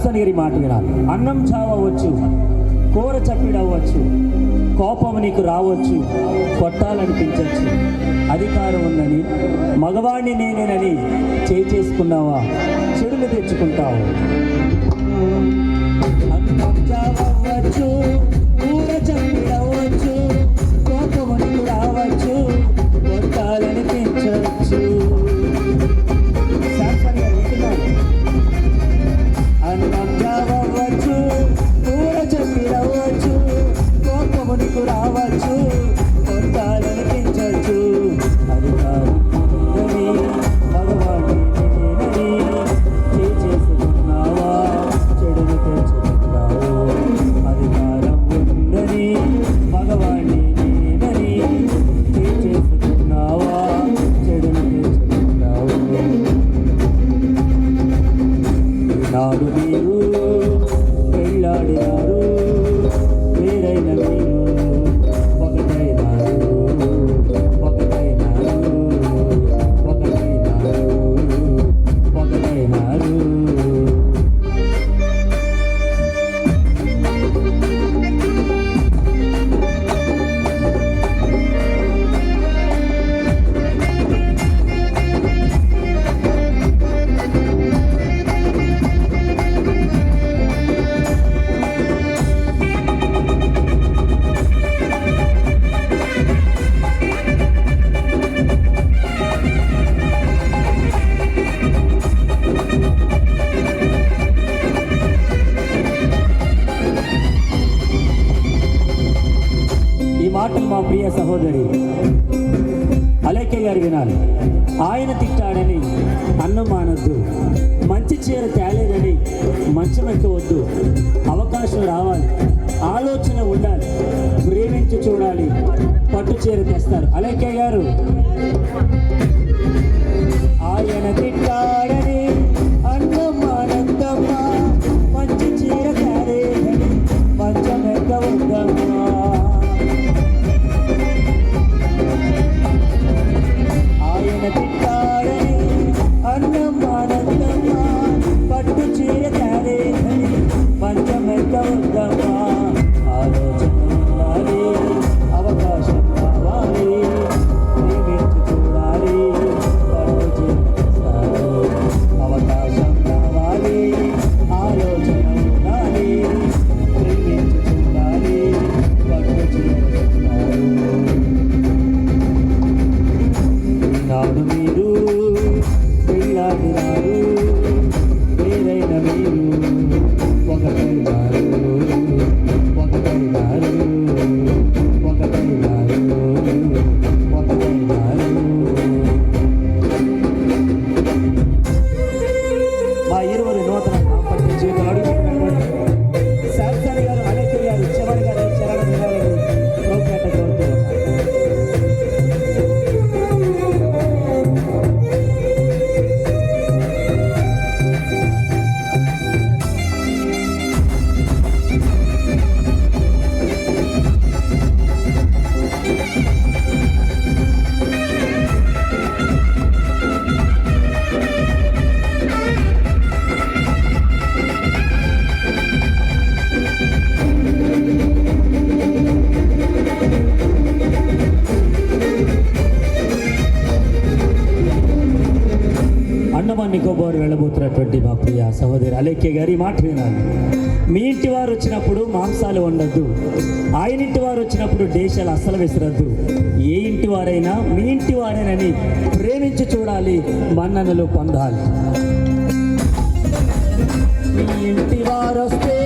శాంసన్ గారి మాట వినాలి. అన్నం చావవచ్చు, కూర చప్పిడవచ్చు, కోపం నీకు రావచ్చు, కొట్టాలనిపించవచ్చు, అధికారం ఉందని మగవాణ్ణి నేనేనని చేసుకున్నావా, చెడులు తెచ్చుకుంటావు. అన్నం చావవచ్చు, కూర చప్పిడవచ్చు, కోపం నీకు రావచ్చు, కొట్టాలనిపించవచ్చు. శాంసన్ గారు వింటున్నారు. అన్నం చావవచ్చు, కూర చప్పిడవచ్చు, కోపం నీకు రావచ్చు, కొట్టాలనిపించవచ్చు, అధికారం ఉందని మగవాణ్ణి నేనని చేసుకున్నావా, చెడును తెచ్చుకున్నావు. అధికారం ఉందని మగవాణ్ణి నేనని చేసుకున్నావా, చెడును తెచ్చుకున్నావు. ఈనాడు మీరు పెళ్ళాడినారు, వేరైన మీరు ఒకటైనారు, ఒకటైనారు, ఒకటైనారు, ఒకటైనారు. ఈ మాటలు మా ప్రియ సహోదరి అలేఖ్య గారు వినాలి. ఆయన తిట్టాడని అన్నం మానొద్దు, మంచి చీర తేలేదని మంచం ఎక్కవద్దు, అవకాశం రావాలి, ఆలోచన ఉండాలి, ప్రేమించి చూడాలి, పట్టు చీర తెస్తారు. అలేఖ్య గారు ఆయన తిట్టాడని అన్నం మానొద్దమ్మా, మంచి చీర తేలేదని మంచం ఎక్కవద్దమ్మా. ఆయన తిట్టాడని అన్నం మానొద్దమ్మా, పట్టు చీర తేలేదని మంచం ఎక్కవద్దమ్మా. ఆలోచన ఉండాలి, అవకాశం కావాలి, ప్రేమించి చూడాలి, పట్టు చీర తెస్తారు. అవకాశం కావాలి, ఆలోచన ఉండాలి, ప్రేమించి చూడాలి, పట్టు చీర తెస్తారు. ఈనాడు మీరు పెళ్ళాడినారు, వేరైన మీరు ఒకటైనారు, ఒకటైనారు, ఒకటైనారు, ఒకటైనారు. మా ఇరువురు నూతన దాంపత్య జీవితం అడుగుతున్నటువంటి శాంసన్ గారు, అలేఖ్య గారు చివరిగా చరణ వినాలని ప్రోగ్రాట కోరుతూ అండమాన్ నికోబార్ వెళ్ళబోతున్నటువంటి మా ప్రియ సహోదరి అలేఖ్య గారి మాట వినాలి. మీ ఇంటి వారు వచ్చినప్పుడు మాంసాలు వండద్దు, ఆయన ఇంటి వారు వచ్చినప్పుడు దేశాలు అస్సలు విసరద్దు. ఏ ఇంటి వారైనా మీ ఇంటి వారేనని ప్రేమించి చూడాలి, మన్ననలు పొందాలి. మీ ఇంటి వారు వస్తే